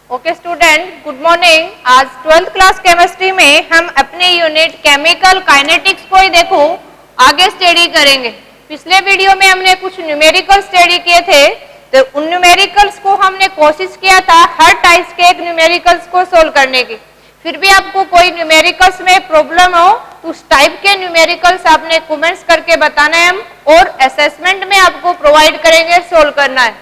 Okay student, good morning. आज 12th class chemistry में हम अपने यूनिट केमिकल काइनेटिक्स को ही देखो आगे स्टडी करेंगे। पिछले वीडियो में हमने कुछ न्यूमेरिकल स्टडी किए थे, तो उन न्यूमेरिकल्स को हमने कोशिश किया था हर टाइप्स के एक न्यूमेरिकल्स को सोल्व करने की। फिर भी आपको कोई न्यूमेरिकल्स में प्रॉब्लम हो तो उस टाइप के न्यूमेरिकल्स आपने कमेंट्स करके बताना है हम, और असेसमेंट में आपको प्रोवाइड करेंगे, सोल्व करना है।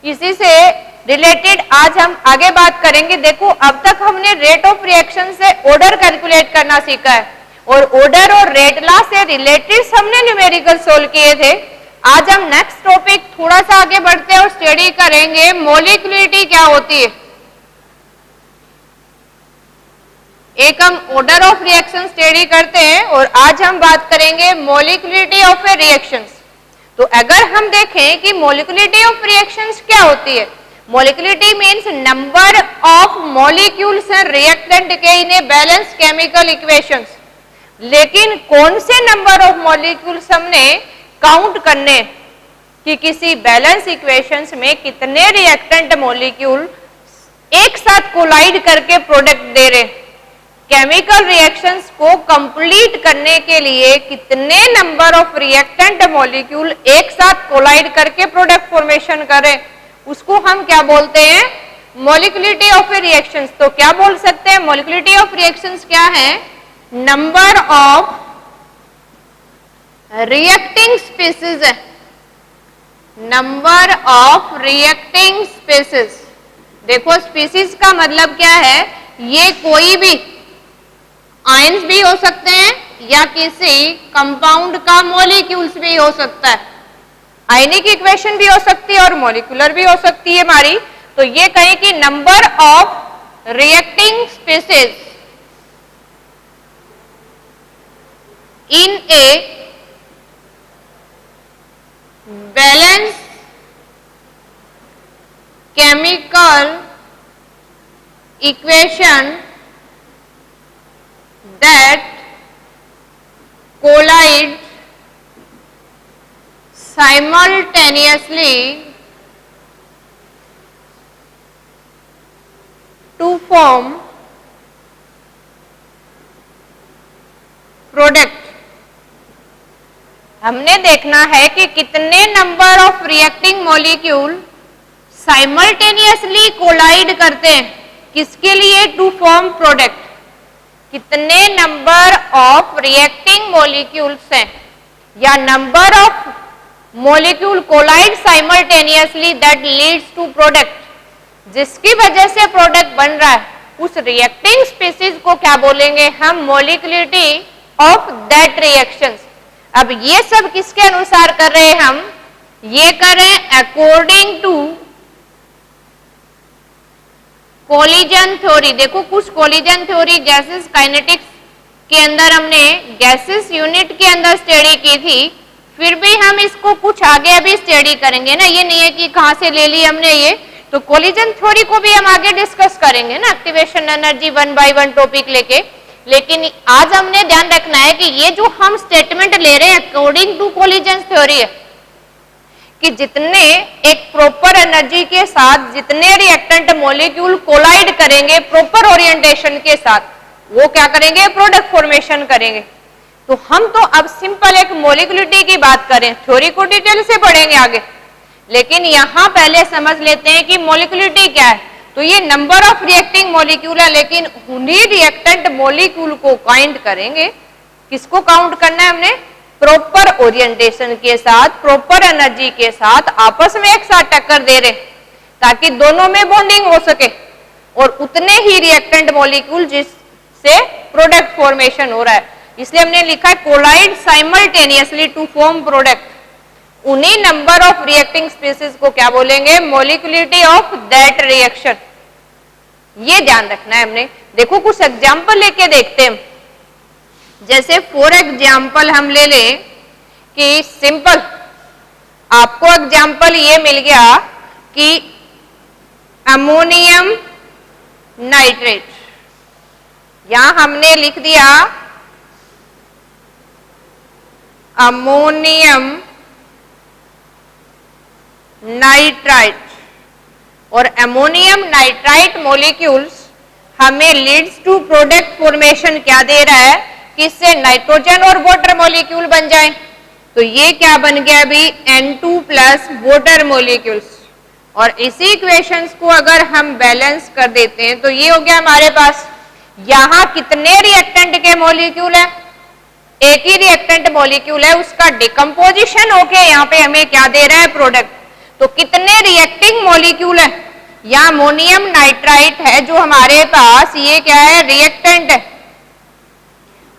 इसी से रिलेटेड आज हम आगे बात करेंगे। देखो, अब तक हमने रेट ऑफ रिएक्शन से ऑर्डर कैलकुलेट करना सीखा है, और ऑर्डर और रेट लॉ से रिलेटेड हमने न्यूमेरिकल सोल्व किए थे। आज हम नेक्स्ट टॉपिक थोड़ा सा आगे बढ़ते हैं और स्टडी करेंगे मॉलिक्यूलिटी क्या होती है। एक हम ऑर्डर ऑफ रिएक्शन स्टडी करते हैं और आज हम बात करेंगे मॉलिक्यूलिटी ऑफ ए रिएक्शंस। तो अगर हम देखें कि मॉलिक्यूलिटी ऑफ रिएक्शंस क्या होती है, molecularity means number of molecules and reactant के in a balance chemical equations. लेकिन कौन से नंबर ऑफ मॉलिक्यूल्स हमने काउंट करने कि किसी बैलेंस इक्वेशंस में कितने रिएक्टेंट मॉलिक्यूल एक साथ कोलाइड करके प्रोडक्ट दे रहे। केमिकल रिएक्शंस को कंप्लीट करने के लिए कितने नंबर ऑफ रिएक्टेंट मॉलिक्यूल एक साथ कोलाइड करके प्रोडक्ट फॉर्मेशन करें, उसको हम क्या बोलते हैं, मॉलिक्यूलिटी ऑफ रिएक्शंस। तो क्या बोल सकते हैं, मॉलिक्यूलिटी ऑफ रिएक्शंस क्या है, नंबर ऑफ रिएक्टिंग स्पीसीज है, नंबर ऑफ रिएक्टिंग स्पीसीज। देखो, स्पीसीज का मतलब क्या है, ये कोई भी आयंस भी हो सकते हैं या किसी कंपाउंड का मॉलिक्यूल्स भी हो सकता है। आयनिक इक्वेशन भी हो सकती है और मॉलिक्यूलर भी हो सकती है हमारी। तो ये कहें कि number of reacting species in a balance chemical equation that collide simultaneously to form product. हमने देखना है कि कितने number of reacting molecule simultaneously collide करते हैं, किसके लिए, टू फॉर्म प्रोडक्ट। कितने नंबर ऑफ रिएक्टिंग मॉलिक्यूल्स हैं या number of molecule collide simultaneously that leads to product, जिसकी वजह से प्रोडक्ट बन रहा है, उस रिएक्टिंग स्पीसीज को क्या बोलेंगे हम, मॉलिक्यूलिटी ऑफ दैट रिएक्शंस। अब ये सब किसके अनुसार कर रहे हैं हम, ये कर रहे हैं अकॉर्डिंग टू कोलिजन थ्योरी। देखो, कुछ कोलिजन थ्योरी गैसेस काइनेटिक्स के अंदर हमने गैसेस यूनिट के अंदर स्टडी की थी, फिर भी हम इसको कुछ आगे अभी स्टडी करेंगे ना। ये नहीं है कि कहां से ले ली हमने ये, तो कोलिजन थ्योरी को भी हम आगे डिस्कस करेंगे ना, एक्टिवेशन एनर्जी 1 बाय 1 टॉपिक लेके। लेकिन आज हमने ध्यान रखना है कि ये जो हम स्टेटमेंट ले रहे हैं अकॉर्डिंग टू कोलिजन थ्योरी है, कि जितने एक प्रॉपर एनर्जी के साथ जितने रिएक्टेंट मॉलिक्यूल कोलाइड करेंगे प्रॉपर ओरिएंटेशन के साथ, वो क्या करेंगे, प्रोडक्ट फॉर्मेशन करेंगे। तो हम तो अब सिंपल एक मॉलिक्यूलिटी की बात करें, थ्योरी को डिटेल से पढ़ेंगे आगे, लेकिन यहां पहले समझ लेते हैं कि मॉलिक्यूलिटी क्या है। तो ये नंबर ऑफ रिएक्टिंग मॉलिक्यूल है, लेकिन उन्हीं रिएक्टेंट मॉलिक्यूल को काउंट करेंगे। किसको काउंट करना है हमने, प्रॉपर ओरिएंटेशन के साथ, प्रॉपर एनर्जी के साथ, आपस में एक साथ टक्कर दे रहे, ताकि दोनों में बॉन्डिंग हो सके, और उतने ही रिएक्टेंट मॉलिक्यूल जिससे प्रोडक्ट फॉर्मेशन हो रहा है। इसलिए हमने लिखा है collide simultaneously to form product. उन्हीं नंबर ऑफ रिएक्टिंग स्पीसीज को क्या बोलेंगे, मॉलिक्यूलिटी ऑफ दैट रिएक्शन। ये ध्यान रखना है हमने। देखो, कुछ एग्जाम्पल लेके देखते हैं। जैसे फॉर एग्जाम्पल हम ले लें कि सिंपल आपको एग्जाम्पल ये मिल गया कि अमोनियम नाइट्रेट, यहां हमने लिख दिया अमोनियम नाइट्राइट। और अमोनियम नाइट्राइट मॉलिक्यूल्स हमें लीड्स टू प्रोडक्ट फॉर्मेशन क्या दे रहा है कि इससे नाइट्रोजन और वाटर मॉलिक्यूल बन जाए। तो ये क्या बन गया अभी N2 प्लस वाटर मॉलिक्यूल्स। और इसी इक्वेशंस को अगर हम बैलेंस कर देते हैं तो ये हो गया हमारे पास। यहां कितने रिएक्टेंट के मॉलिक्यूल है, एक ही रिएक्टेंट मॉलिक्यूल है, उसका डिकम्पोजिशन होके यहाँ पे हमें क्या दे रहा है प्रोडक्ट। तो कितने रिएक्टिंग मॉलिक्यूल है, या अमोनियम नाइट्राइट है जो हमारे पास, ये क्या है रिएक्टेंट है,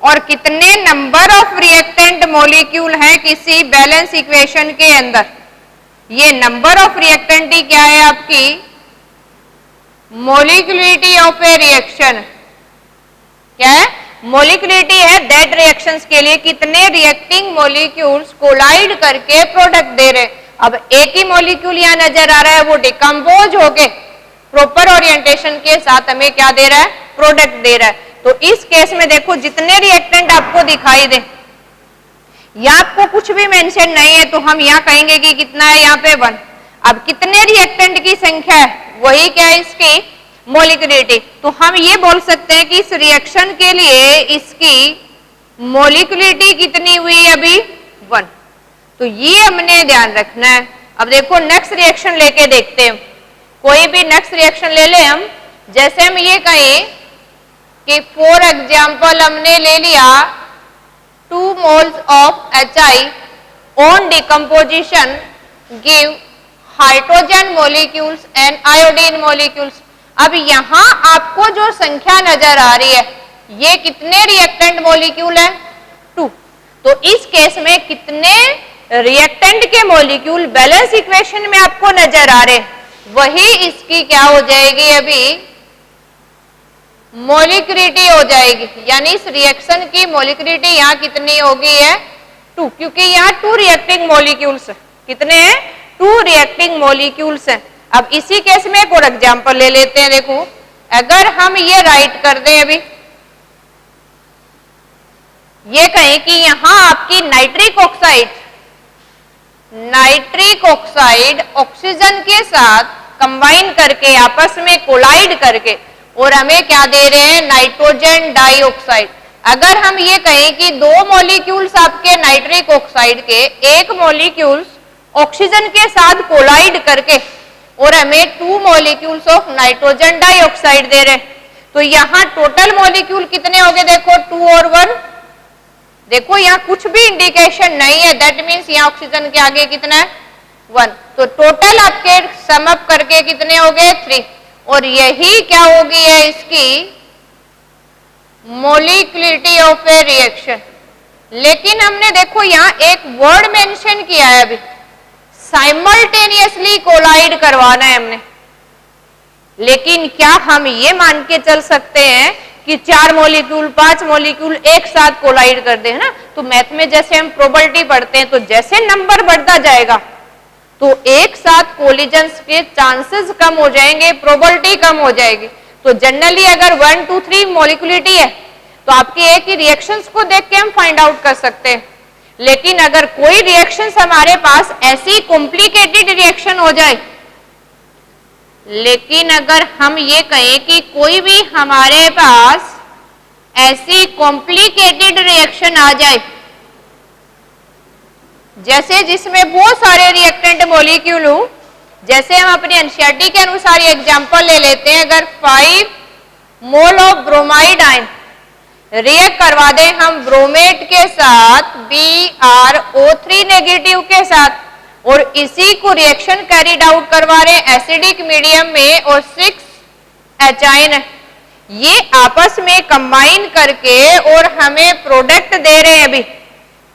और कितने नंबर ऑफ रिएक्टेंट मॉलिक्यूल है किसी बैलेंस इक्वेशन के अंदर। ये नंबर ऑफ रिएक्टेंट ही क्या है आपकी मोलिकुलरिटी ऑफ ए रिएक्शन, क्या है मोलिकुलरिटी है दैट रिएक्शंस के लिए कितने रिएक्टिंग मॉलिक्यूल्स कोलाइड करके प्रोडक्ट दे रहे। अब एक ही मॉलिक्यूल यहां नजर आ रहा है, वो डिकम्पोज होके प्रॉपर ओरिएंटेशन के साथ हमें क्या दे रहा है प्रोडक्ट दे रहा है। तो इस केस में देखो जितने रिएक्टेंट आपको दिखाई दे, या आपको कुछ भी मेंशन नहीं है तो हम यहाँ कहेंगे कि कितना है यहाँ पे 1। अब कितने रिएक्टेंट की संख्या है वही क्या है इसकी मोलिकुलरिटी। तो हम ये बोल सकते हैं कि इस रिएक्शन के लिए इसकी मोलिकुलरिटी कितनी हुई अभी 1। तो ये हमने ध्यान रखना है। अब देखो नेक्स्ट रिएक्शन लेके देखते हैं, कोई भी नेक्स्ट रिएक्शन ले ले हम। जैसे हम ये कहें कि फॉर एग्जाम्पल हमने ले लिया 2 moles of HI on decomposition give hydrogen molecules and iodine molecules। अब यहां आपको जो संख्या नजर आ रही है ये कितने रिएक्टेंट मॉलिक्यूल है 2। तो इस केस में कितने रिएक्टेंट के मॉलिक्यूल बैलेंस इक्वेशन में आपको नजर आ रहे, वही इसकी क्या हो जाएगी अभी मोलिकुलरिटी हो जाएगी। यानी इस रिएक्शन की मोलिकुलरिटी यहाँ कितनी होगी है 2, क्योंकि यहाँ 2 रिएक्टिंग मॉलिक्यूल्स है। कितने हैं 2 रिएक्टिंग मॉलिक्यूल्स हैं। अब इसी केस में एक और एग्जांपल ले लेते हैं। देखो अगर हम ये राइट कर दें, अभी ये कहें कि यहां आपकी नाइट्रिक ऑक्साइड ऑक्सीजन के साथ कंबाइन करके आपस में कोलाइड करके और हमें क्या दे रहे हैं नाइट्रोजन डाइऑक्साइड। अगर हम ये कहें कि 2 मॉलिक्यूल्स आपके नाइट्रिक ऑक्साइड के, एक मॉलिक्यूल्स ऑक्सीजन के साथ कोलाइड करके और हमें 2 मॉलिक्यूल्स ऑफ नाइट्रोजन डाइऑक्साइड दे रहे हैं, तो यहां टोटल मॉलिक्यूल कितने हो गए देखो 2 और 1। देखो यहां कुछ भी इंडिकेशन नहीं है, दैट मीन्स यहां ऑक्सीजन के आगे कितना है 1। तो टोटल आपके सम अप करके कितने हो गए 3। और यही क्या होगी है इसकी मोलिकुलरिटी ऑफ ए रिएक्शन। लेकिन हमने देखो यहां एक वर्ड मेंशन किया है, अभी साइमल्टेनियसली कोलाइड करवाना है हमने। लेकिन क्या हम ये मान के चल सकते हैं कि 4 मॉलिक्यूल 5 मॉलिक्यूल एक साथ कोलाइड कर दे, है ना। तो मैथ में जैसे हम प्रोबेबिलिटी पढ़ते हैं तो जैसे नंबर बढ़ता जाएगा तो एक साथ कोलिजन्स के चांसेस कम हो जाएंगे, प्रोबेबिलिटी कम हो जाएगी। तो जनरली अगर 1 2 3 मॉलिकुलरिटी है तो आपकी एक ही रिएक्शंस को देख के हम फाइंड आउट कर सकते हैं। लेकिन अगर कोई रिएक्शंस हमारे पास ऐसी कॉम्प्लिकेटेड रिएक्शन हो जाए, लेकिन अगर हम ये कहें कि कोई भी हमारे पास ऐसी कॉम्प्लिकेटेड रिएक्शन आ जाए जैसे जिसमें बहुत सारे रिएक्टेंट मॉलिक्यूल हो, जैसे हम अपनी एनसीईआरटी के अनुसार ये एग्जांपल ले लेते हैं। अगर 5 mole of bromide ion react करवा दें हम ब्रोमेट के साथ BrO3 नेगेटिव के साथ, और इसी को रिएक्शन कैरिड आउट करवा रहे हैं एसिडिक मीडियम में और 6 एचाइन, ये आपस में कंबाइन करके और हमें प्रोडक्ट दे रहे हैं। अभी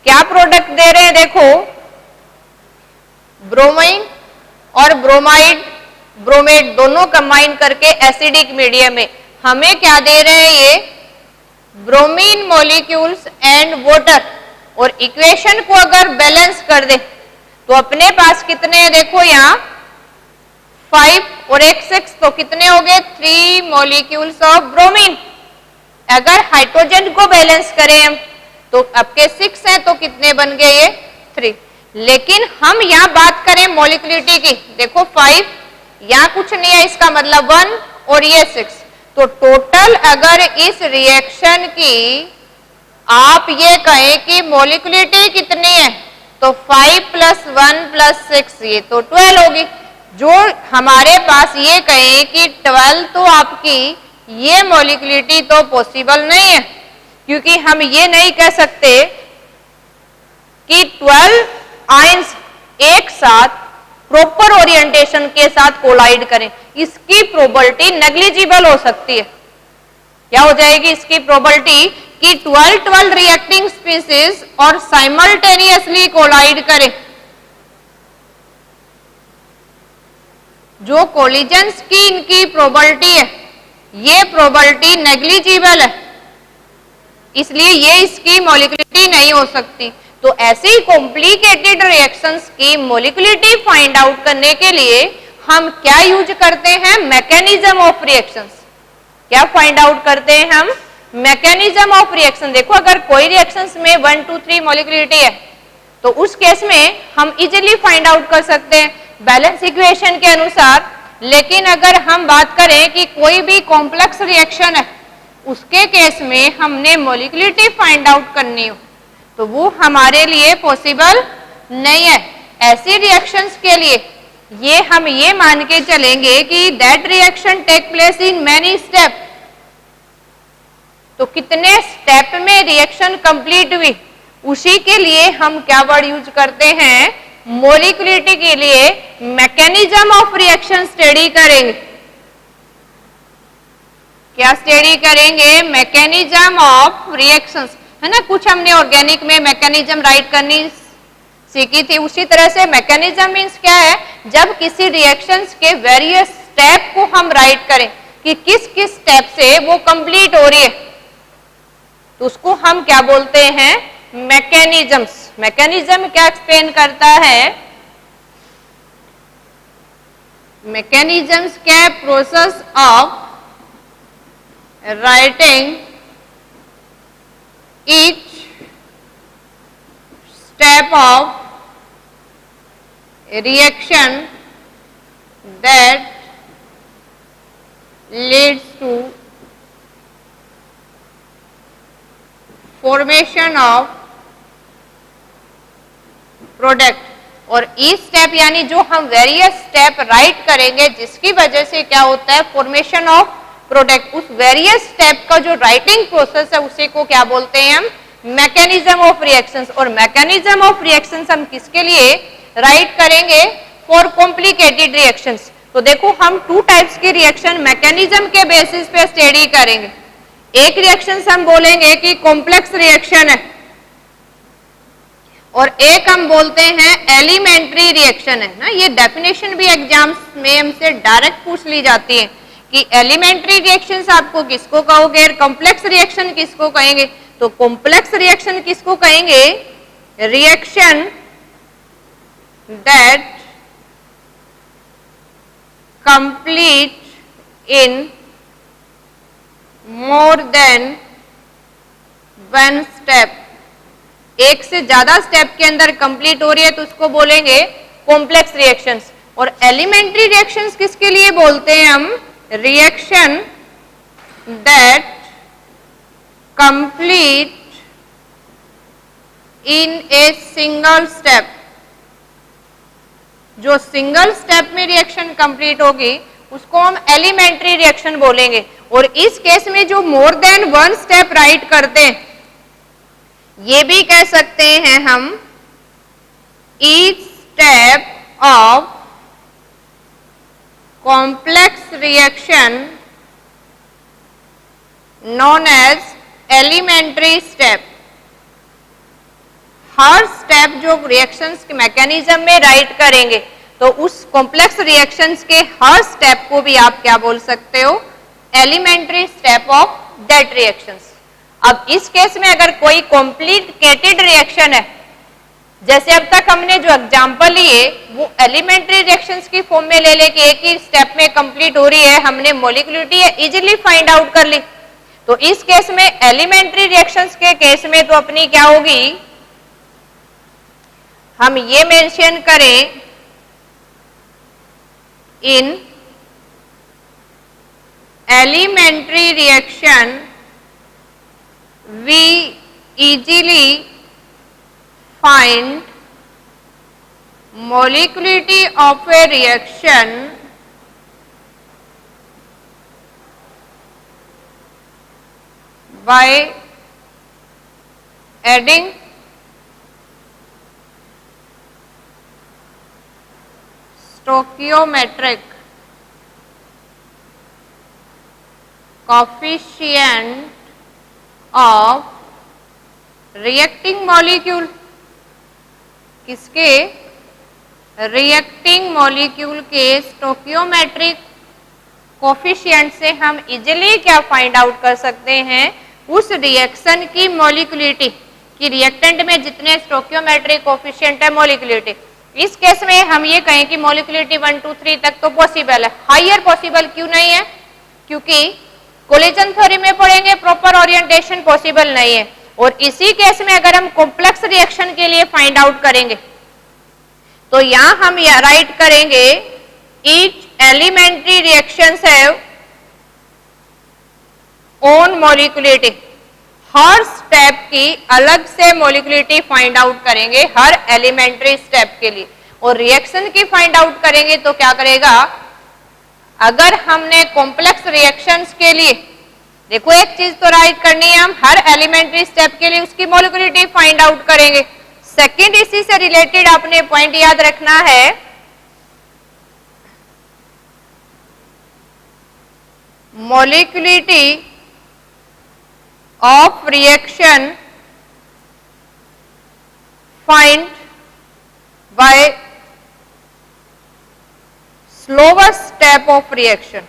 क्या प्रोडक्ट दे रहे हैं देखो, ब्रोमीन और ब्रोमेट दोनों कंबाइन करके एसिडिक मीडियम में हमें क्या दे रहे हैं ये ब्रोमीन मॉलिक्यूल्स एंड वाटर। और इक्वेशन को अगर बैलेंस कर दे तो अपने पास कितने हैं देखो यहाँ 5 और 6, तो कितने हो गए 3 मॉलिक्यूल्स ऑफ ब्रोमीन। अगर हाइड्रोजन को बैलेंस करें हम तो आपके 6 हैं, तो कितने बन गए ये 3। लेकिन हम यहाँ बात करें मॉलिकुलरिटी की, देखो 5 यहाँ कुछ नहीं है, इसका मतलब 1 और ये 6। तो टोटल अगर इस रिएक्शन की आप ये कहें कि मोलिकुलरिटी कितनी है, तो 5 + 1 + 6 ये तो 12 होगी। जो हमारे पास ये कहें कि 12 तो आपकी ये मोलिकुलरिटी तो पॉसिबल नहीं है, क्योंकि हम ये नहीं कह सकते कि 12 आयंस एक साथ प्रॉपर ओरिएंटेशन के साथ कोलाइड करें। इसकी प्रोबेबिलिटी नेग्लिजिबल हो सकती है। क्या हो जाएगी इसकी प्रोबेबिलिटी कि 12 रिएक्टिंग स्पीसीज और साइमल्टेनियसली कोलाइड करें। जो कोलिजन्स की इनकी प्रोबेबिलिटी है, ये प्रोबेबिलिटी नेग्लिजिबल है, इसलिए ये इसकी मोलिकुलरिटी नहीं हो सकती। तो ऐसी कॉम्प्लिकेटेड रिएक्शंस की मोलिकुलरिटी फाइंड आउट करने के लिए हम क्या यूज करते हैं? Mechanism of reactions. क्या फाइंड आउट करते हैं हम? Mechanism of reaction. देखो, अगर कोई रिएक्शंस में 1, 2, 3 मोलिकुलरिटी है, तो उस केस में हम इजीली फाइंड आउट कर सकते हैं बैलेंस इक्वेशन के अनुसार। लेकिन अगर हम बात करें कि कोई भी कॉम्प्लेक्स रिएक्शन है, उसके केस में हमने मोलिकुलरिटी फाइंड आउट करनी हो, तो वो हमारे लिए पॉसिबल नहीं है। ऐसी रिएक्शंस के लिए ये हम ये मान के चलेंगे कि that reaction take place in many step. तो कितने स्टेप में रिएक्शन कंप्लीट हुई, उसी के लिए हम क्या वर्ड यूज करते हैं? मोलिकुलरिटी के लिए मैकेनिज्म ऑफ रिएक्शन स्टडी करेंगे। क्या स्टडी करेंगे? मैकेनिज्म ऑफ रिएक्शंस, है ना। कुछ हमने ऑर्गेनिक में मैकेनिज्म राइट करनी सीखी थी, उसी तरह से मैकेनिज्म मीन्स क्या है? जब किसी रिएक्शंस के वेरियस स्टेप को हम राइट करें कि किस किस स्टेप से वो कंप्लीट हो रही है, तो उसको हम क्या बोलते हैं? मैकेनिज्म्स। मैकेनिज्म क्या एक्सप्लेन करता है? मैकेनिज्म्स क्या? Process of writing each step of a reaction that leads to formation of product. और ई स्टेप यानी जो हम वेरियस स्टेप राइट करेंगे, जिसकी वजह से क्या होता है? Formation of product. उस वेरियस स्टेप का जो राइटिंग प्रोसेस है, उसी को क्या बोलते हैं हम? Mechanism of reactions. और मैकेनिज्म ऑफ रिएक्शंस हम किसके लिए राइट करेंगे? For complicated reactions. तो देखो, हम 2 टाइप्स की रिएक्शन मैकेनिज्म के बेसिस पे स्टडी करेंगे। एक रिएक्शन हम बोलेंगे कि कॉम्प्लेक्स रिएक्शन है, और एक हम बोलते हैं एलिमेंट्री रिएक्शन है ना। ये डेफिनेशन भी एग्जाम्स में हमसे डायरेक्ट पूछ ली जाती है कि एलिमेंट्री रिएक्शंस आपको किसको कहोगे और कॉम्प्लेक्स रिएक्शन किसको कहेंगे? तो कॉम्प्लेक्स रिएक्शन किसको कहेंगे? Reaction that complete in more than 1 step. एक से ज्यादा स्टेप के अंदर कंप्लीट हो रही है, तो उसको बोलेंगे कॉम्प्लेक्स रिएक्शंस। और एलिमेंट्री रिएक्शंस किसके लिए बोलते हैं हम? Reaction that complete in a single step. जो सिंगल स्टेप में रिएक्शन कंप्लीट होगी, उसको हम एलिमेंट्री रिएक्शन बोलेंगे। और इस केस में जो मोर देन 1 स्टेप राइट करते हैं, ये भी कह सकते हैं हम each step of complex reaction known as elementary step. हर स्टेप जो रिएक्शंस के मैकेनिज्म में राइट करेंगे, तो उस कॉम्प्लेक्स रिएक्शंस के हर स्टेप को भी आप क्या बोल सकते हो? Elementary step of that reactions. अब इस केस में अगर कोई कॉम्प्लिकेटेड रिएक्शन है, जैसे अब तक हमने जो एग्जांपल लिए वो एलिमेंट्री रिएक्शंस की फॉर्म में ले लेके एक ही स्टेप में कंप्लीट हो रही है, हमने मोलिकुलरिटी इजीली फाइंड आउट कर ली। तो इस केस में एलिमेंट्री रिएक्शंस के केस में तो अपनी क्या होगी? हम ये मेंशन करें इन elementary reaction we easily find molecularity of a reaction by adding stoichiometric coefficient of reacting molecule। किसके? रिएक्टिंग मॉलिक्यूल के स्टोकियोमेट्रिक कोफिशिएंट से हम इजिली क्या फाइंड आउट कर सकते हैं? उस रिएक्शन की मॉलिक्यूलिटी कि रिएक्टेंट में जितने स्टोकियोमेट्रिक कोफिशिएंट है मॉलिक्यूलिटी। इस केस में हम ये कहें कि मॉलिक्यूलिटी 1 2 3 तक तो पॉसिबल है, हायर पॉसिबल क्यों नहीं है? क्योंकि कोलिजन थ्योरी में पढ़ेंगे प्रॉपर ओरिएंटेशन पॉसिबल नहीं है। और इसी केस में अगर हम कॉम्प्लेक्स रिएक्शन के लिए फाइंड आउट करेंगे तो यहां हम राइट करेंगे each elementary reactions have own molecularity. हर स्टेप की अलग से मॉलिक्यूलिटी फाइंड आउट करेंगे हर एलिमेंट्री स्टेप के लिए। और रिएक्शन की फाइंड आउट करेंगे तो क्या करेगा? अगर हमने कॉम्प्लेक्स रिएक्शंस के लिए, देखो एक चीज तो राइट करनी है, हम हर एलिमेंट्री स्टेप के लिए उसकी मॉलिक्यूलिटी फाइंड आउट करेंगे। सेकंड, इसी से रिलेटेड आपने पॉइंट याद रखना है, molecularity of reaction find by slowest step of reaction.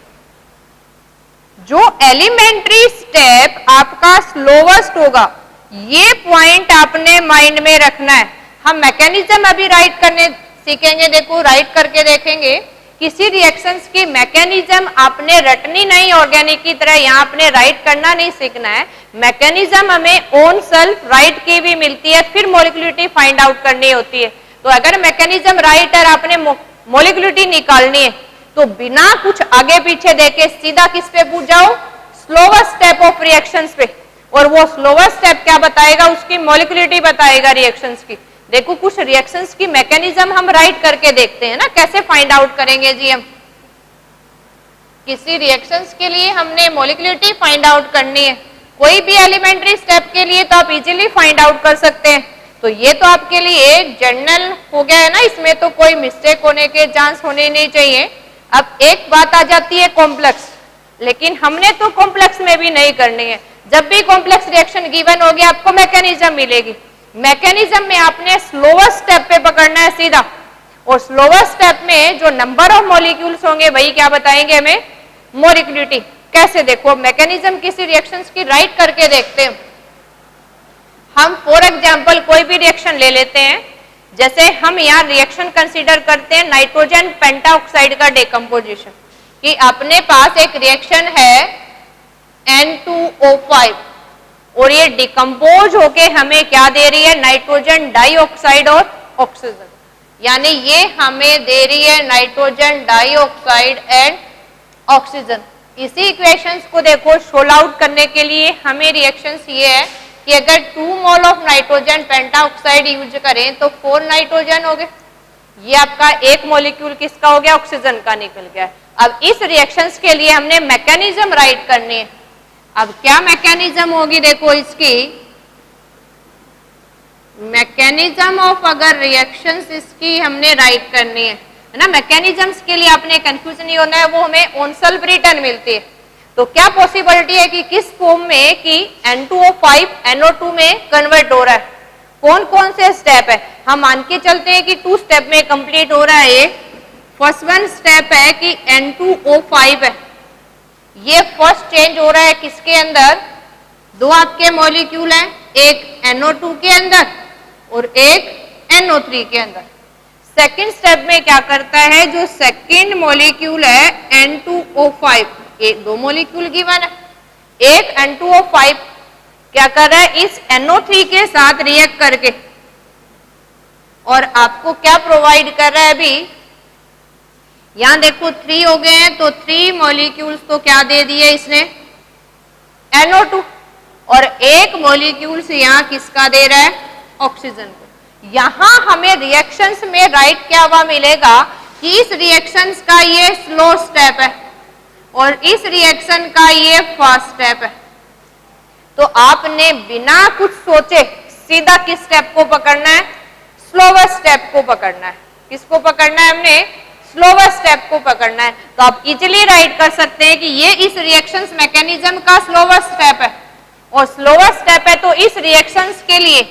जो एलिमेंट्री स्टेप आपका स्लोवेस्ट होगा, ये पॉइंट आपने माइंड में रखना है। हम मैकेनिज्म अभी राइट करने सीखेंगे, देखो राइट करके देखेंगे। किसी रिएक्शंस की मैकेनिज्म आपने रटनी नहीं ऑर्गेनिक की तरह, यहाँ आपने राइट करना नहीं सीखना है। मैकेनिज्म हमें ओन सेल्फ राइट की भी मिलती है, फिर मॉलिक्यूलिटी फाइंड आउट करनी होती है। तो अगर मैकेनिज्म राइट और आपने मॉलिक्यूलिटी निकालनी है तो बिना कुछ आगे पीछे देखे सीधा किस पे पूछ जाओ? स्लोवेस्ट स्टेप ऑफ रिएक्शंस पे। और वो स्लोवेस्ट स्टेप क्या बताएगा? उसकी मॉलिक्यूलिटी बताएगा रिएक्शंस की। देखो कुछ रिएक्शंस की मैकेनिज्म हम राइट करके देखते हैं ना, कैसे फाइंड आउट करेंगे जी हम? किसी रिएक्शंस के लिए हमने मॉलिक्यूलिटी फाइंड आउट करनी है, कोई भी एलिमेंट्री स्टेप के लिए तो आप इजीली फाइंड आउट कर सकते हैं। तो ये तो आपके लिए जनरल हो गया है ना, इसमें तो कोई मिस्टेक होने के चांस होने नहीं चाहिए। अब एक बात आ जाती है कॉम्प्लेक्स, लेकिन हमने तो कॉम्प्लेक्स में भी नहीं करनी है। जब भी कॉम्प्लेक्स रिएक्शन गिवन होगी आपको मैकेनिज्म मिलेगी। मैकेनिज्म में आपने स्लोवेस्ट स्टेप पे पकड़ना है सीधा, और स्लोवेस्ट स्टेप में जो नंबर ऑफ मॉलिक्यूल्स होंगे वही क्या बताएंगे हमें? मॉलिक्यूलिटी। कैसे? देखो मैकेनिज्म किसी रिएक्शंस की राइट करके देखते हैं। हम फॉर एग्जांपल कोई भी रिएक्शन ले लेते हैं, जैसे हम यहाँ रिएक्शन कंसीडर करते हैं नाइट्रोजन पेंटाऑक्साइड का डिकम्पोजिशन, कि अपने पास एक रिएक्शन है N2O5 और ये डिकम्पोज होके हमें क्या दे रही है? नाइट्रोजन डाइऑक्साइड और ऑक्सीजन। यानी ये हमें दे रही है नाइट्रोजन डाइऑक्साइड एंड ऑक्सीजन। इसी इक्वेशंस को देखो सोल्व आउट करने के लिए हमें रिएक्शंस ये है कि अगर 2 mole of nitrogen pentoxide use करें तो 4 नाइट्रोजन हो गए। ये आपका एक मॉलिक्यूल किसका हो गया? ऑक्सीजन का निकल गया। अब इस रिएक्शंस के लिए हमने मैकेनिज्म राइट करनी है। अब क्या मैकेनिज्म होगी? देखो इसकी मैकेनिज्म ऑफ अगर रिएक्शंस इसकी हमने राइट करनी है ना, मैकेनिज्म्स के लिए आपने कंफ्यूज नहीं होना है, वो हमें ऑन सेल्फ रिटर्न मिलती है। तो क्या पॉसिबिलिटी है कि किस फॉर्म में कि N2O5 NO2 में कन्वर्ट हो रहा है? कौन कौन से स्टेप है? हम मान के चलते हैं कि 2 स्टेप में कंप्लीट हो रहा है। ये फर्स्ट वन स्टेप है कि N2O5 है, ये फर्स्ट चेंज हो रहा है किसके अंदर? 2 आपके मॉलिक्यूल हैं, एक NO2 के अंदर और एक NO3 के अंदर। सेकेंड स्टेप में क्या करता है? जो सेकेंड मॉलिक्यूल है N2O5, एक 2 मॉलिक्यूल गिवन है, एक N2O5 क्या कर रहा है? इस NO3 के साथ रिएक्ट करके और आपको क्या प्रोवाइड कर रहा है? अभी यहां देखो 3 हो गए हैं, तो 3 मॉलिक्यूल्स तो क्या दे दिए इसने, NO2, और एक मॉलिक्यूल्स यहां किसका दे रहा है, ऑक्सीजन को। यहां हमें रिएक्शंस में राइट क्या हुआ मिलेगा कि इस रिएक्शंस का ये स्लो स्टेप है और इस रिएक्शन का ये फास्ट स्टेप है। तो आपने बिना कुछ सोचे सीधा किस स्टेप को पकड़ना है, स्लोवर स्टेप को पकड़ना है। किसको पकड़ना है हमने, स्लोवर स्टेप को पकड़ना है। तो आप इजिली राइट कर सकते हैं कि ये इस रिएक्शंस मैकेनिज्म का स्लोवर स्टेप है, और स्लोवर स्टेप है तो इस रिएक्शंस के लिए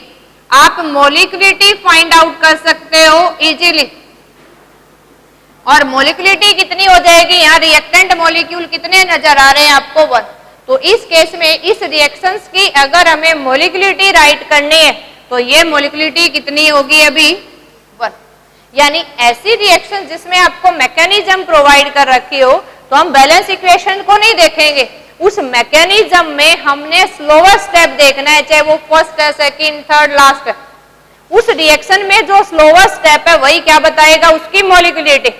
आप मोलिकुलरिटी फाइंड आउट कर सकते हो इजीली। और मोलिकुलरिटी कितनी हो जाएगी, यहाँ रिएक्टेंट मॉलिक्यूल कितने नजर आ रहे हैं आपको, 1। तो इस केस में इस रिएक्शंस की अगर हमें मोलिकुलरिटी राइट करनी है तो ये मोलिकुलरिटी कितनी होगी अभी, 1। यानी ऐसी रिएक्शन जिसमें आपको मैकेनिज्म प्रोवाइड कर रखी हो तो हम बैलेंस इक्वेशन को नहीं देखेंगे, उस मैकेनिज्म में हमने स्लोवर स्टेप देखना है, चाहे वो फर्स्ट है, सेकंड, थर्ड, लास्ट है। उस रिएक्शन में जो स्लोवर स्टेप है वही क्या बताएगा, उसकी मोलिकुलरिटी।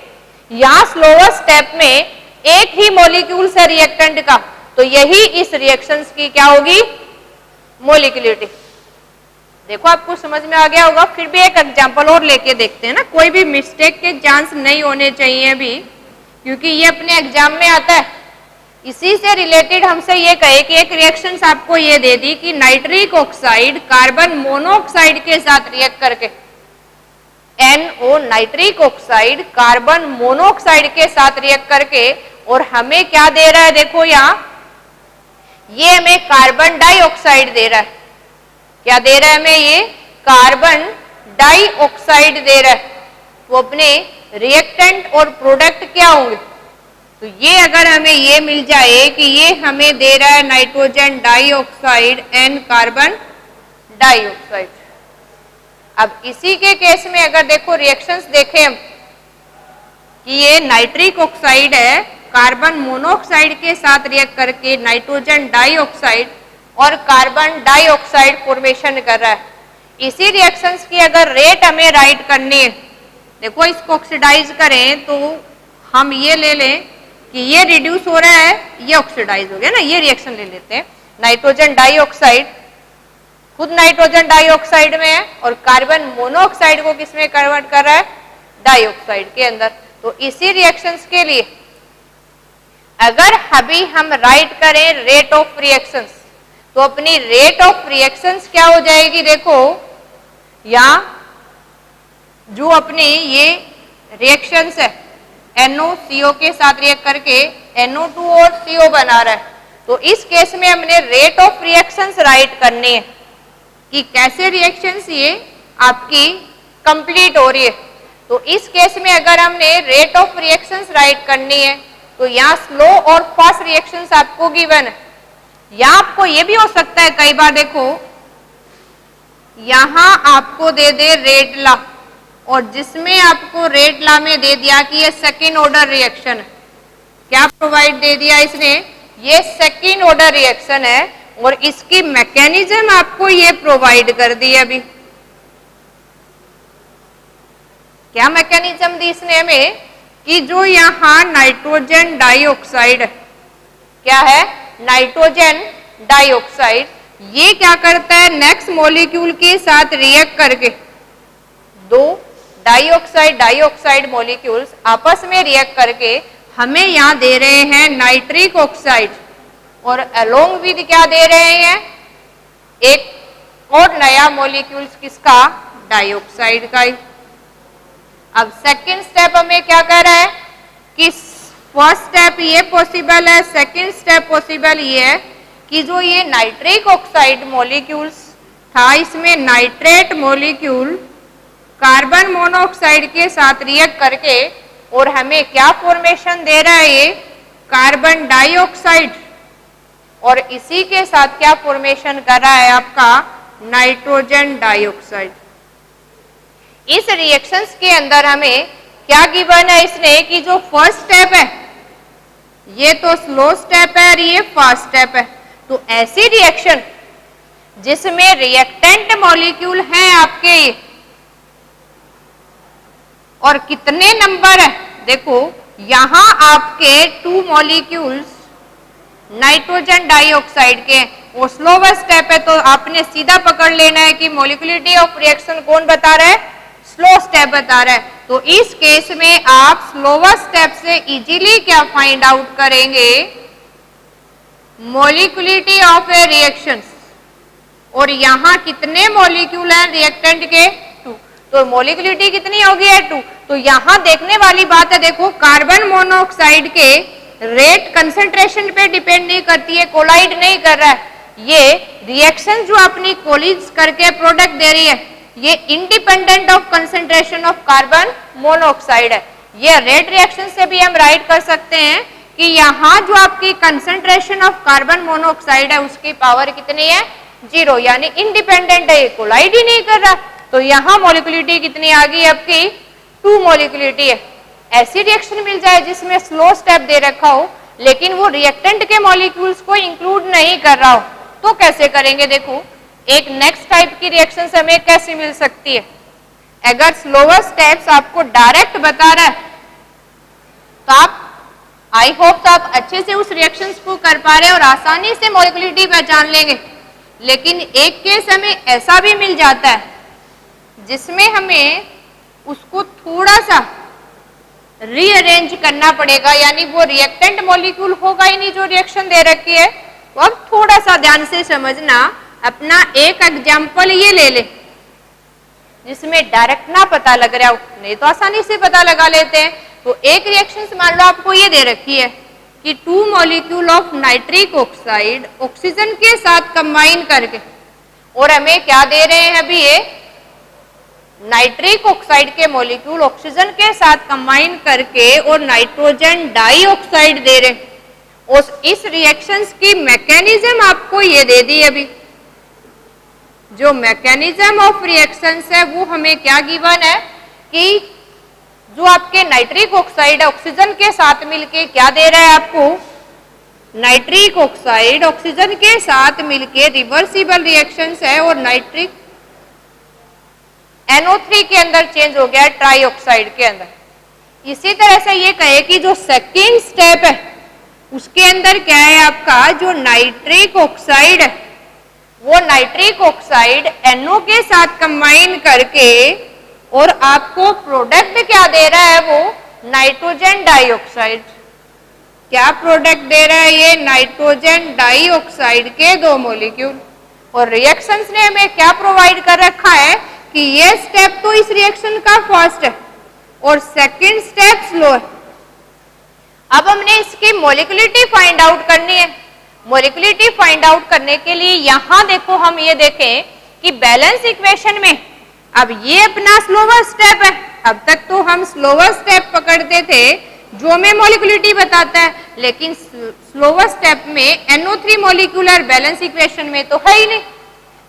यहां स्लोवर स्टेप में एक ही मॉलिक्यूल है रिएक्टेंट का, तो यही इस रिएक्शंस की क्या होगी, मोलिकुलरिटी। देखो आपको समझ में आ गया होगा। फिर भी एक एग्जांपल और लेके देखते हैं ना, कोई भी मिस्टेक के चांस नहीं होने चाहिए अभी, क्योंकि ये अपने एग्जाम में आता है। इसी से रिलेटेड हमसे ये कहे कि एक रिएक्शन आपको ये दे दी कि नाइट्रिक ऑक्साइड कार्बन मोनोऑक्साइड के साथ रिएक्ट करके, NO nitric oxide carbon monoxide के साथ रिएक्ट करके, और हमें क्या दे रहा है, देखो यहां ये हमें कार्बन डाइऑक्साइड दे रहा है। क्या दे रहा है हमें, ये कार्बन डाइऑक्साइड दे रहा है। तो अपने रिएक्टेंट और प्रोडक्ट क्या होंगे, तो ये अगर हमें ये मिल जाए कि ये हमें दे रहा है nitrogen dioxide and carbon dioxide. अब इसी के केस में अगर देखो रिएक्शंस देखें हम कि ये नाइट्रिक ऑक्साइड है, कार्बन मोनोऑक्साइड के साथ रिएक्ट करके नाइट्रोजन डाइऑक्साइड और कार्बन डाइऑक्साइड फॉर्मेशन कर रहा है। इसी रिएक्शंस की अगर रेट हमें राइट करनी है, देखो इसको ऑक्सीडाइज करें तो हम ये ले लें कि ये रिड्यूस हो रहा है, ये ऑक्सीडाइज हो गया ना, ये रिएक्शन ले लेते हैं। नाइट्रोजन डाइऑक्साइड खुद नाइट्रोजन डाइऑक्साइड में है और कार्बन मोनोऑक्साइड को किसमें कन्वर्ट कर रहा है, डाइऑक्साइड के अंदर। तो इसी रिएक्शंस के लिए अगर अभी हम राइट करें रेट ऑफ रिएक्शंस, तो अपनी रेट ऑफ रिएक्शंस क्या हो जाएगी, देखो यहां जो अपनी ये रिएक्शंस है NOCO के साथ रिएक्ट करके NO2 और CO बना रहा है। तो इस केस में हमने रेट ऑफ रिएक्शंस राइट करनी है कि कैसे रिएक्शंस ये आपकी कंप्लीट हो रही है। तो इस केस में अगर हमने रेट ऑफ रिएक्शंस राइट करनी है तो यहाँ स्लो और फास्ट रिएक्शंस आपको गिवन है। यहाँ आपको ये भी हो सकता है कई बार, देखो यहाँ आपको दे दे रेट लॉ, और जिसमें आपको रेट लॉ में दे दिया कि ये सेकेंड ऑर्डर रिएक्शन है। क्या प्रोवाइड दे दिया इसने, ये सेकेंड ऑर्डर रिएक्शन है और इसकी मैकेनिज्म आपको ये प्रोवाइड कर दी अभी। क्या मैकेनिज्म दी इसने हमें कि जो यहाँ नाइट्रोजन डाइऑक्साइड है, क्या है, नाइट्रोजन डाइऑक्साइड, ये क्या करता है, नेक्स्ट मॉलिक्यूल के साथ रिएक्ट करके दो डाइऑक्साइड मॉलिक्यूल्स आपस में रिएक्ट करके हमें यहाँ दे रहे हैं नाइट्रिक ऑक्साइड, और अलोंग विद क्या दे रहे हैं, एक और नया मॉलिक्यूल्स किसका, डाइऑक्साइड का ही। अब सेकंड स्टेप हमें क्या कह रहा है कि फर्स्ट स्टेप ये पॉसिबल है, सेकंड स्टेप पॉसिबल ये है कि जो ये नाइट्रिक ऑक्साइड मॉलिक्यूल्स था, इसमें नाइट्रेट मॉलिक्यूल कार्बन मोनोऑक्साइड के साथ रिएक्ट करके और हमें क्या फॉर्मेशन दे रहा है, ये कार्बन डाइऑक्साइड, और इसी के साथ क्या फॉर्मेशन कर रहा है आपका, नाइट्रोजन डाइऑक्साइड। इस रिएक्शंस के अंदर हमें क्या गिवन है इसने कि जो फर्स्ट स्टेप है ये तो स्लो स्टेप है और ये फास्ट स्टेप है। तो ऐसी रिएक्शन जिसमें रिएक्टेंट मॉलिक्यूल हैं आपके ये, और कितने नंबर है, देखो यहां आपके 2 मॉलिक्यूल्स नाइट्रोजन डाइऑक्साइड के, वो स्लोवेस्ट स्टेप है, तो आपने सीधा पकड़ लेना है कि मॉलिक्यूलरिटी ऑफ रिएक्शन कौन बता रहा है, स्लो स्टेप बता रहा है। तो इस केस में आप स्लोवेस्ट स्टेप से इजीली क्या फाइंड आउट करेंगे, मॉलिक्यूलरिटी ऑफ ए रिएक्शंस। और यहां कितने मॉलिक्यूल हैं रिएक्टेंट के, 2, तो मॉलिक्यूलरिटी कितनी होगी है 2। तो यहां देखने वाली बात है, देखो कार्बन मोनोऑक्साइड के रेट कंसंट्रेशन पे डिपेंड नहीं करती है, कोलाइड नहीं कर रहा है, ये रिएक्शन जो अपनी कोलिज करके प्रोडक्ट दे रही है ये independent of concentration of carbon monoxide है। ये रेट रिएक्शन से भी हम राइट कर सकते हैं कि यहाँ जो आपकी कंसंट्रेशन ऑफ कार्बन मोनोऑक्साइड है उसकी पावर कितनी है, 0, यानी इंडिपेंडेंट है, ये कोलाइड ही नहीं कर रहा। तो यहाँ मॉलिक्यूलरिटी कितनी आ गई आपकी, 2 मॉलिक्यूलरिटी है। ऐसी रिएक्शन मिल जाए जिसमें स्लो स्टेप दे रखा हो लेकिन वो रिएक्टेंट के मॉलिक्यूल्स को इंक्लूड नहीं कर रहा हो, तो कैसे करेंगे। देखो एक नेक्स्ट टाइप की रिएक्शन हमें कैसे मिल सकती है, अगर स्लोवर स्टेप्स आपको डायरेक्ट बता रहा है तो आप आई होप आप अच्छे से उस रिएक्शंस को कर पा रहे हैं और आसानी से मॉलिक्यूलरिटी पहचान लेंगे। लेकिन एक केस हमें ऐसा भी मिल जाता है जिसमें हमें उसको थोड़ा सा रीअरेंज करना पड़ेगा, यानी वो रिएक्टेंट मॉलिक्यूल होगा ही नहीं जो रिएक्शन दे रखी है। तो अब थोड़ा सा ध्यान से समझना, अपना एक एग्जाम्पल ये ले ले जिसमें डायरेक्ट ना पता लग रहा हो, नहीं तो आसानी से पता लगा लेते हैं। तो एक रिएक्शन मान लो आपको ये दे रखी है कि 2 molecule of nitric oxide oxygen के साथ कंबाइन करके, और हमें क्या दे रहे हैं अभी, ये नाइट्रिक ऑक्साइड के मॉलिक्यूल ऑक्सीजन के साथ कंबाइन करके और नाइट्रोजन डाइऑक्साइड दे रहे हैं। और इस रिएक्शंस की मैकेनिज्म आपको ये दे दी अभी, जो मैकेनिज्म ऑफ रिएक्शंस है वो हमें क्या गिवन है कि जो आपके नाइट्रिक ऑक्साइड ऑक्सीजन के साथ मिलके क्या दे रहा है आपको, नाइट्रिक ऑक्साइड ऑक्सीजन के साथ मिलके रिवर्सिबल रिएक्शंस है और नाइट्रिक NO3 के अंदर चेंज हो गया है ट्राईऑक्साइड के अंदर। इसी तरह से ये कहे कि जो सेकेंड स्टेप है उसके अंदर क्या है आपका, जो नाइट्रिक ऑक्साइड है वो नाइट्रिक ऑक्साइड NO के साथ कंबाइन करके और आपको प्रोडक्ट क्या दे रहा है, वो नाइट्रोजन डाइऑक्साइड। क्या प्रोडक्ट दे रहा है ये, नाइट्रोजन डाइऑक्साइड के 2 मॉलिक्यूल। और रिएक्शंस ने हमें क्या प्रोवाइड कर रखा है कि ये स्टेप तो इस रिएक्शन का फर्स्ट है और सेकंड स्टेप स्लो है। अब हमने इसकी मॉलिक्यूलरिटी फाइंड आउट करनी है। मॉलिक्यूलरिटी फाइंड आउट करने के लिए यहां देखो हम ये देखें कि बैलेंस इक्वेशन में अब ये अपना स्लोवर स्टेप है। अब तक तो हम स्लोवर स्टेप पकड़ते थे जो हमें मॉलिक्यूलरिटी बताता है, लेकिन स्लोवर स्टेप में NO3 मॉलिक्यूलर बैलेंस इक्वेशन में तो है ही नहीं।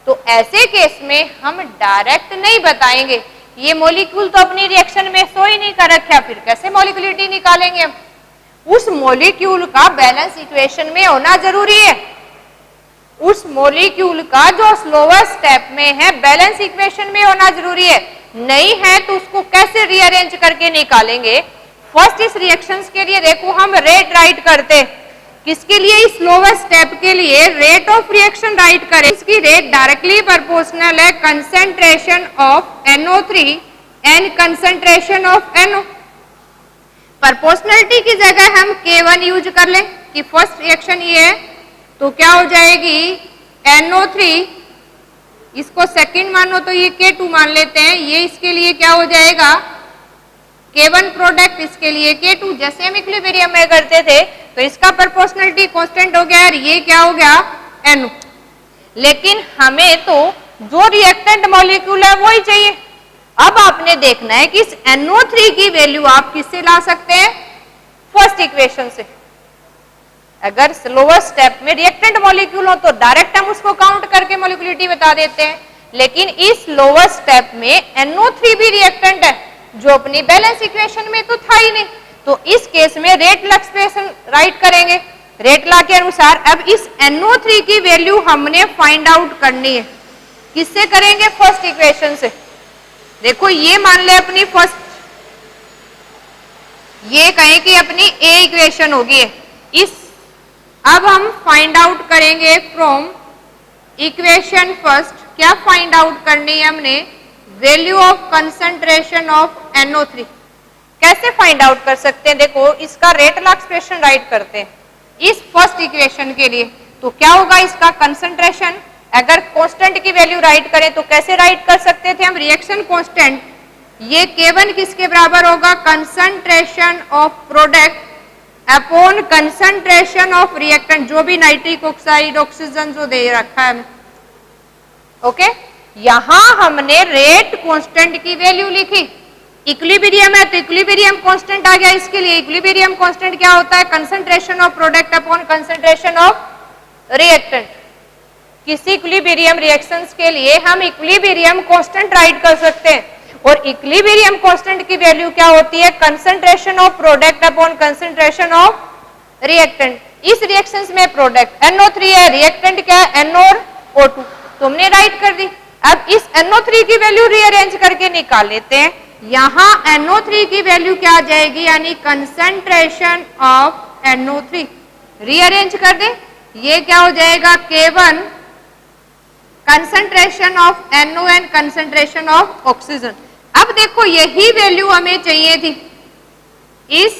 तो ऐसे केस में हम डायरेक्ट नहीं बताएंगे, ये मॉलिक्यूल तो अपनी रिएक्शन में सो ही नहीं कर रखा, फिर कैसे मॉलिक्यूलरिटी निकालेंगे हम। उस मॉलिक्यूल का बैलेंस इक्वेशन में होना जरूरी है। उस मॉलिक्यूल का जो स्लोवर स्टेप में है बैलेंस इक्वेशन में होना जरूरी है, नहीं है तो उसको कैसे रीअरेंज करके निकालेंगे। फर्स्ट इस रिएक्शंस के लिए देखो हम रेट राइट करते, किसके लिए, इस स्लोवर स्टेप के लिए रेट ऑफ रिएक्शन राइट करें। इसकी रेट डायरेक्टली प्रोपोर्शनल है concentration of NO3 and concentration of NO। Proportionality की जगह हम K1 यूज कर लें कि फर्स्ट रिएक्शन ये है, तो क्या हो जाएगी NO3, इसको सेकंड मानो तो ये K2 मान लेते हैं, ये इसके लिए क्या हो जाएगा K1 प्रोडक्ट, इसके लिए K2। जैसे हम इक्विलिब्रियम में करते थे तो इसका प्रोपोर्शनलिटी कांस्टेंट हो गया और ये क्या हो गया NO। लेकिन हमें तो जो रिएक्टेंट मॉलिक्यूल है वो ही चाहिए। अब आपने देखना है कि इस NO3 की वैल्यू आप किससे ला सकते हैं, फर्स्ट इक्वेशन से। अगर स्लोवर स्टेप में रिएक्टेंट मॉलिक्यूल हो तो डायरेक्ट हम उसको काउंट करके मॉलिक्यूलरिटी बता देते हैं, लेकिन इस लोअर स्टेप में NO3 भी रिएक्टेंट है जो अपनी बैलेंस इक्वेशन में तो था ही नहीं। तो इस केस में रेट ला एक्सप्रेशन राइट करेंगे, रेट ला के अनुसार। अब इस NO3 की वैल्यू हमने फाइंड आउट करनी है, किससे करेंगे, फर्स्ट इक्वेशन से। देखो ये मान ले अपनी फर्स्ट, ये कहें कि अपनी ए इक्वेशन होगी। इस अब हम फाइंड आउट करेंगे फ्रॉम इक्वेशन फर्स्ट। क्या फाइंड आउट करनी है हमने? Value of concentration of NO3। कैसे फाइंड आउट कर सकते हैं? देखो इसका रेट लॉ एक्सप्रेशन राइट करते हैं इस फर्स्ट इक्वेशन के लिए। तो क्या होगा इसका कंसंट्रेशन? अगर कांस्टेंट की वैल्यू राइट करें तो कैसे राइट कर सकते थे हम? रिएक्शन कांस्टेंट, ये K1 किसके बराबर होगा? Concentration of product upon concentration of reactant, जो भी नाइट्रिक ऑक्साइड ऑक्सीजन जो दे रखा है। ओके, यहां हमने रेट कांस्टेंट की वैल्यू लिखी। इक्विलिब्रियम है तो इक्विलिब्रियम कांस्टेंट आ गया इसके लिए। इक्विलिब्रियम कांस्टेंट क्या होता है? Concentration of product upon concentration of reactant. किसी इक्विलिब्रियम रिएक्शंस के लिए हम इक्विलिब्रियम कांस्टेंट राइट कर सकते हैं, और इक्विलिब्रियम कांस्टेंट की वैल्यू क्या होती है? Concentration of product upon concentration of reactant. इस रिएक्शंस में प्रोडक्ट NO3 है, रिएक्टेंट क्या है? NO और O2। तुमने राइट कर दी। अब इस NO3 की वैल्यू रीअरेंज करके निकाल लेते हैं। यहां NO3 की वैल्यू क्या आ जाएगी? यानी कंसंट्रेशन ऑफ NO3 रीअरेंज कर दे, ये क्या हो जाएगा? K1 concentration of NO and concentration of oxygen. अब देखो यही वैल्यू हमें चाहिए थी। इस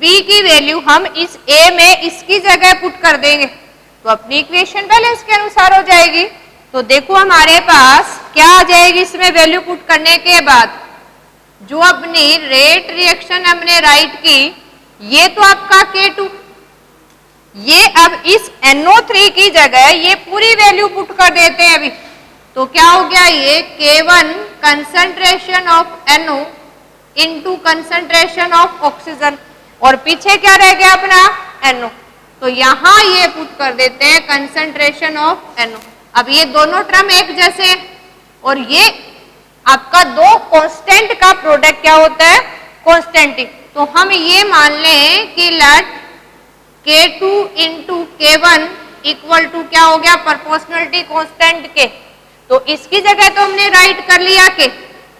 B की वैल्यू हम इस A में इसकी जगह पुट कर देंगे तो अपनी इक्वेशन बैलेंस के अनुसार हो जाएगी। तो देखो हमारे पास क्या आ जाएगी इसमें वैल्यू पुट करने के बाद? जो अपनी रेट रिएक्शन हमने राइट की, ये तो आपका K2, ये अब इस NO3 की जगह ये पूरी वैल्यू पुट कर देते हैं अभी। तो क्या हो गया? ये K1 concentration of NO into concentration of oxygen, और पीछे क्या रह गया अपना? NO। तो यहां ये पुट कर देते हैं कंसंट्रेशन ऑफ NO। अब ये दोनों टर्म एक जैसे हैं, और ये आपका दो कांस्टेंट का प्रोडक्ट क्या होता है? कांस्टेंट। तो हम ये मान लें कि late K2 into K1 equal to क्या हो गया? प्रोपोर्शनलिटी कांस्टेंट के। तो इसकी जगह तो हमने राइट कर लिया कि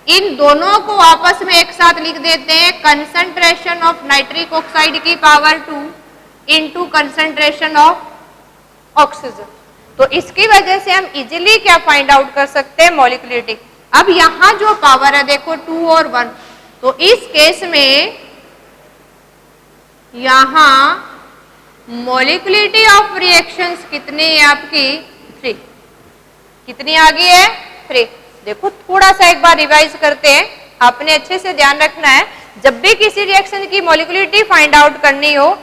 इन दोनों को आपस में एक साथ लिख देते हैं, कंसंट्रेशन ऑफ नाइट्रिक ऑक्साइड की power 2 into concentration of oxygen. तो इसकी वजह से हम इजिली क्या फाइंड आउट कर सकते हैं? मॉलिक्यूलिटी। अब यहां जो पावर है देखो 2 और 1, तो इस केस में यहां मॉलिक्यूलिटी ऑफ रिएक्शंस कितनी है आपकी? 3। कितनी आ गई है? 3। देखो थोड़ा सा एक बार रिवाइज करते हैं, आपने अच्छे से ध्यान रखना है। जब भी किसी रिएक्शन की मॉलिक्यूलिटी फाइंड आउट करनी हो,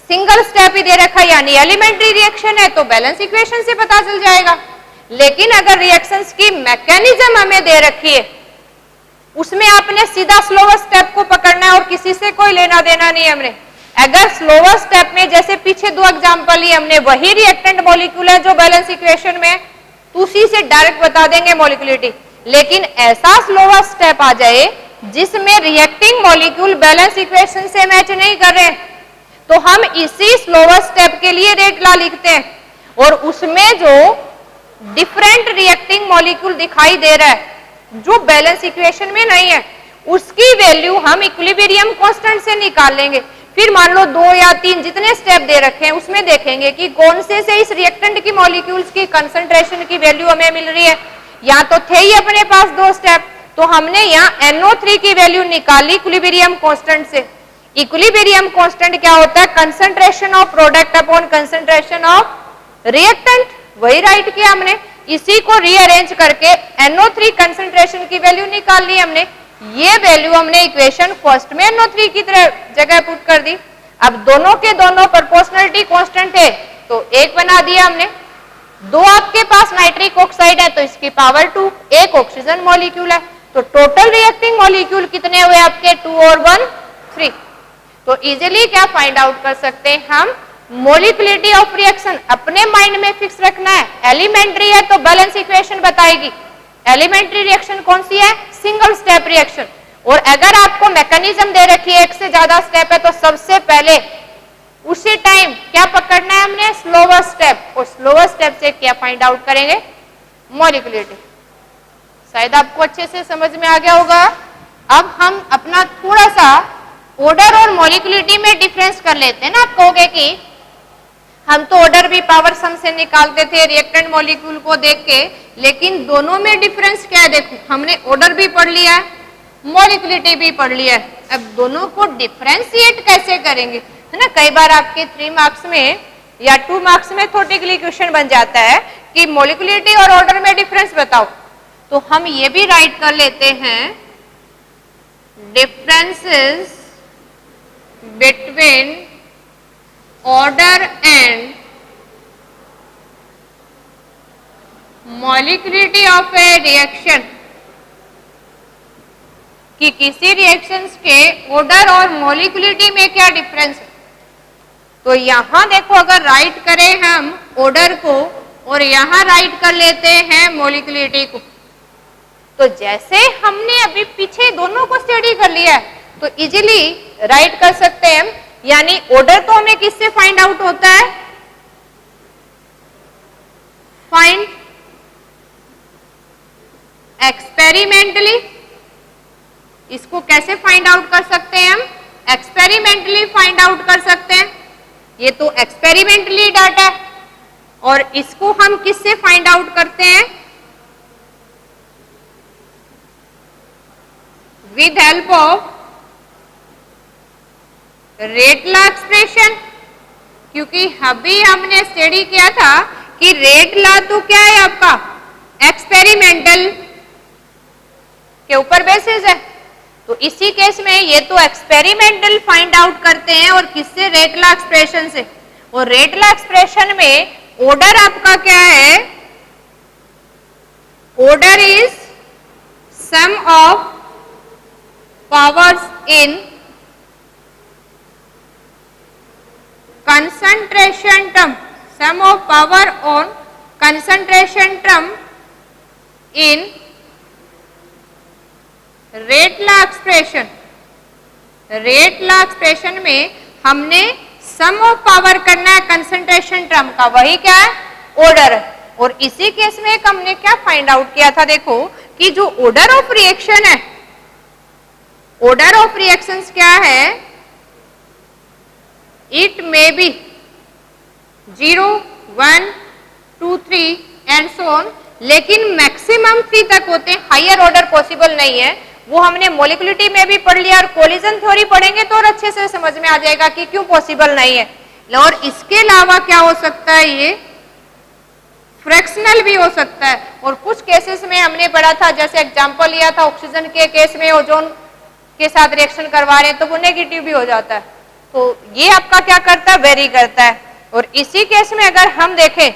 सिंगल स्टेप ही दे रखा है यानी एलिमेंट्री रिएक्शन है तो बैलेंस इक्वेशन से पता चल जाएगा। लेकिन अगर रिएक्शंस की मैकेनिज्म हमें दे रखी है, उसमें आपने सीधा स्लोवर स्टेप को पकड़ना है और किसी से कोई लेना देना नहीं हमने। अगर स्लोवर स्टेप में जैसे पीछे 2 एग्जांपल लिए हमने, वही रिएक्टेंट मॉलिक्यूल है जो बैलेंस इक्वेशन में, तो उसी से डायरेक्ट बता देंगे मॉलिक्यूलिटी। लेकिन ऐसा स्लोवर स्टेप आ जाए जिसमें रिएक्टिंग मॉलिक्यूल बैलेंस इक्वेशन से मैच नहीं कर रहे, तो हम इसी स्लोवर स्टेप के लिए रेट लॉ लिखते हैं, और उसमें जो डिफरेंट रिएक्टिंग मॉलिक्यूल दिखाई दे रहा है जो बैलेंस इक्वेशन में नहीं है, उसकी वैल्यू हम इक्विलिब्रियम कांस्टेंट से निकाल लेंगे। फिर मान लो 2 या 3 जितने स्टेप दे रखे हैं उसमें देखेंगे कि कौन से इस रिएक्टेंट की मॉलिक्यूल्स की कंसंट्रेशन की वैल्यू हमें मिल रही है। या तो थे ही अपने पास 2 स्टेप, तो हमने यहाँ NO3 की वैल्यू निकाली इक्विलिब्रियम कांस्टेंट से। इक्विलिब्रियम कांस्टेंट क्या होता है? Concentration of product upon concentration of reactant. वही राइट किया हमने, इसी को रीअरेंज करके NO3 कंसंट्रेशन की वैल्यू निकाल ली हमने। ये वैल्यू हमने इक्वेशन फर्स्ट में NO3 की जगह पुट कर दी। अब दोनों के दोनों प्रोपोर्शनलिटी कांस्टेंट है तो 1 बना दिया हमने। 2 आपके पास नाइट्रिक ऑक्साइड है तो इसकी पावर 2, 1 ऑक्सीजन मॉलिक्यूल है, तो टोटल रिएक्टिंग मॉलिक्यूल कितने हुए आपके? 2 और 1 3। तो इजीली क्या फाइंड आउट कर सकते हैं हम? मॉलिक्यूलिटी ऑफ रिएक्शन अपने माइंड में फिक्स रखना है। एलिमेंट्री है तो बैलेंस इक्वेशन बताएगी। एलिमेंट्री रिएक्शन कौन सी है? Single step reaction. और अगर आपको मैकेनिज्म दे रखी है 1 से ज्यादा स्टेप है तो सबसे पहले उसी टाइम क्या पकड़ना है हमने? Slower step. और स्लोवर स्टेप से क्या फाइंड आउट करेंगे? मॉलिक्यूलिटी। शायद आपको अच्छे से समझ में आ गया होगा। अब हम अपना थोड़ा सा ऑर्डर और मॉलिक्यूलिटी में डिफरेंस कर लेते हैं ना। आप कहोगे कि हम तो ऑर्डर भी पावर सम से निकालते थे रिएक्टेंट मॉलिक्यूल को देख के, लेकिन दोनों में डिफरेंस क्या है? देखो, हमने ऑर्डर भी पढ़ लिया है, मॉलिक्यूलिटी भी पढ़ लिया है, अब दोनों को डिफरेंशिएट कैसे करेंगे, है ना। कई बार आपके 3 मार्क्स में या 2 मार्क्स में थ्योरेटिकली क्वेश्चन बन जाता है कि मॉलिक्यूलिटी और ऑर्डर में डिफरेंस बताओ, तो हम ये भी राइट कर लेते हैं differences between order and molecularity of a reaction, कि किसी रिएक्शंस के ऑर्डर और मॉलिक्यूलिटी में क्या डिफरेंस है। तो यहां देखो, अगर राइट करें हम ऑर्डर को और यहां राइट कर लेते हैं मॉलिक्यूलिटी को, तो जैसे हमने अभी पीछे दोनों को स्टडी कर लिया है तो इजीली राइट कर सकते हैं हम। यानी ऑर्डर तो हमें किससे फाइंड आउट होता है? Find experimentally. इसको कैसे फाइंड आउट कर सकते हैं हम? एक्सपेरिमेंटली फाइंड आउट कर सकते हैं। ये तो एक्सपेरिमेंटली डाटा है। और इसको हम किससे फाइंड आउट करते हैं? With help of rate law expression, क्योंकि अभी हमने स्टडी किया था कि रेट लॉ तो क्या है आपका? एक्सपेरिमेंटल के ऊपर बेसिस है। तो इसी केस में ये तो एक्सपेरिमेंटल फाइंड आउट करते हैं, और किससे? रेट लॉ एक्सप्रेशन से। और रेट लॉ एक्सप्रेशन में ऑर्डर आपका क्या है? Order is sum of powers in concentration term, sum of power on concentration term in rate law expression। Rate law expression में हमने सम ऑफ पावर करना है कंसंट्रेशन टर्म का, वही क्या है? ऑर्डर। और इसी केस में एक हमने क्या फाइंड आउट किया था? देखो कि जो ऑर्डर ऑफ रिएक्शन है, ऑर्डर ऑफ रिएक्शंस क्या है? It may be 0, 1, 2, 3 and so on, लेकिन मैक्सिमम 3 तक होते हैं, हायर ऑर्डर पॉसिबल नहीं है। वो हमने मॉलिक्यूलिटी में भी पढ़ लिया, और कोलिजन थ्योरी पढ़ेंगे तो और अच्छे से समझ में आ जाएगा कि क्यों पॉसिबल नहीं है। और इसके अलावा क्या हो सकता है? ये फ्रैक्शनल भी हो सकता है। और कुछ केसेस में हमने पढ़ा था, जैसे एग्जांपल लिया था ऑक्सीजन के केस में, ओजोन के साथ रिएक्शन करवा रहे हैं तो वो नेगेटिव भी हो जाता है। तो ये आपका क्या करता है? वेरी करता है। और इसी केस में अगर हम देखें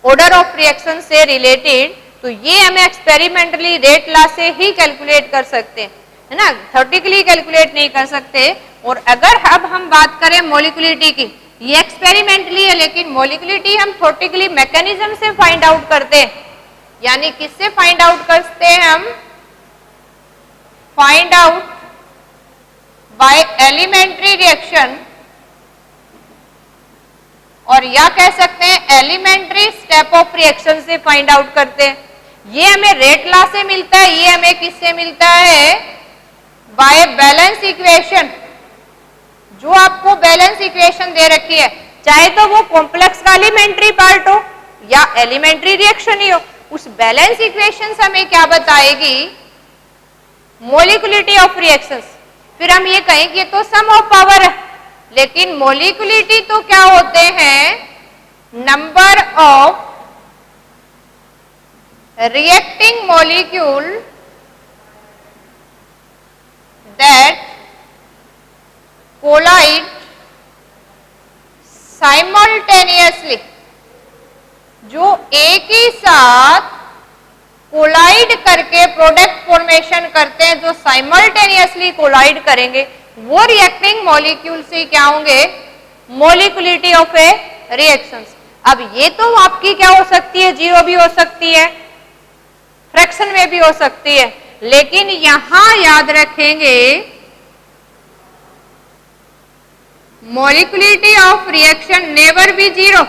ऑर्डर ऑफ रिएक्शन से रिलेटेड, तो ये हमें एक्सपेरिमेंटली रेट लॉ से ही कैलकुलेट कर सकते हैं, है ना, थ्योरेटिकली कैलकुलेट नहीं कर सकते। और अगर अब हम बात करें मॉलिक्यूलिटी की, ये एक्सपेरिमेंटली है, लेकिन मॉलिक्यूलिटी हम थ्योरेटिकली मैकेनिज्म से फाइंड आउट करते हैं। यानी किससे फाइंड आउट करते हैं हम? Find out by elementary reaction, और या कह सकते हैं एलिमेंट्री स्टेप ऑफ रिएक्शन से फाइंड आउट करते हैं। ये हमें रेट लॉ से मिलता है, ये हमें किससे मिलता है? By balance equation. जो आपको बैलेंस इक्वेशन दे रखी है, चाहे तो वो कॉम्प्लेक्स का एलिमेंट्री पार्ट हो या एलिमेंट्री रिएक्शन ही हो, उस बैलेंस इक्वेशन हमें क्या बताएगी? मॉलिक्यूलिटी ऑफ रिएक्शंस। फिर हम ये कहेंगे ये तो सम ऑफ पावर है, लेकिन मॉलिक्यूलिटी तो क्या होते हैं? Number of reacting molecule that collide simultaneously, जो एक ही साथ कोलाइड करके प्रोडक्ट फॉर्मेशन करते हैं, जो साइमल्टेनियसली कोलाइड करेंगे, वो रिएक्टिंग मॉलिक्यूल से क्या होंगे? मॉलिक्यूलिटी ऑफ ए रिएक्शंस। अब ये तो आपकी क्या हो सकती है? जीरो भी हो सकती है, फ्रैक्शन में भी हो सकती है, लेकिन यहां याद रखेंगे molecularity of reaction never be zero.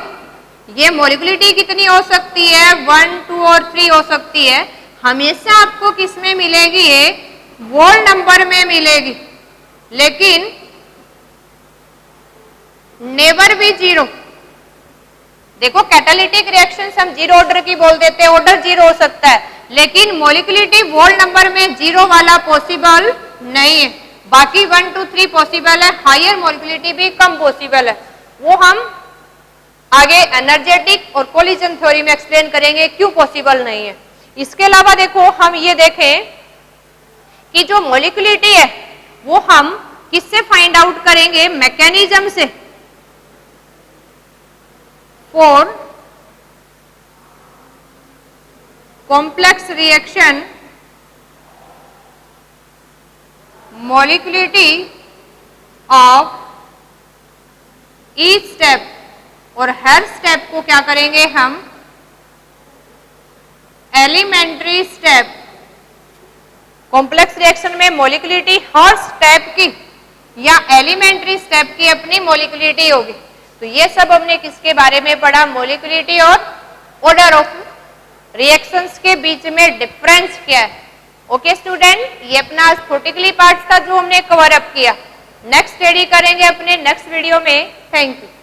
ये मॉलिक्यूलिटी कितनी हो सकती है? 1, 2 और 3 हो सकती है। हमेशा आपको किस में मिलेगी? ये वोल नंबर में मिलेगी। लेकिन नेवर बी जीरो। देखो कैटालिटिक रिएक्शंस हम जीरो ऑर्डर की बोल देते हैं, ऑर्डर जीरो हो सकता है, लेकिन मोलिकुलरिटी होल नंबर में जीरो वाला पॉसिबल नहीं है। बाकी 1 2 3 पॉसिबल है, हायर मोलिकुलरिटी भी कम पॉसिबल है। वो हम आगे एनर्जेटिक और कोलिजन थ्योरी में एक्सप्लेन करेंगे क्यों पॉसिबल नहीं है। इसके अलावा देखो हम ये देखें कि जो मोलिकुलरिटी है वो हम किससे फाइंड आउट करेंगे, मैकेनिज्म से। For complex reaction molecularity of each step, और हर स्टेप को क्या करेंगे हम एलिमेंट्री स्टेप। कॉम्प्लेक्स रिएक्शन में मोलिकुलरिटी हर स्टेप की या एलिमेंट्री स्टेप की अपनी मोलिकुलरिटी होगी। तो ये सब हमने किसके बारे में पढ़ा, मोलिकुलरिटी और ऑर्डर ऑफ रिएक्शंस के बीच में डिफरेंस क्या है। ओके स्टूडेंट, ये अपना स्फटिकली पार्ट था जो हमने कवर अप किया। नेक्स्ट स्टडी करेंगे अपने नेक्स्ट वीडियो में। Thank you.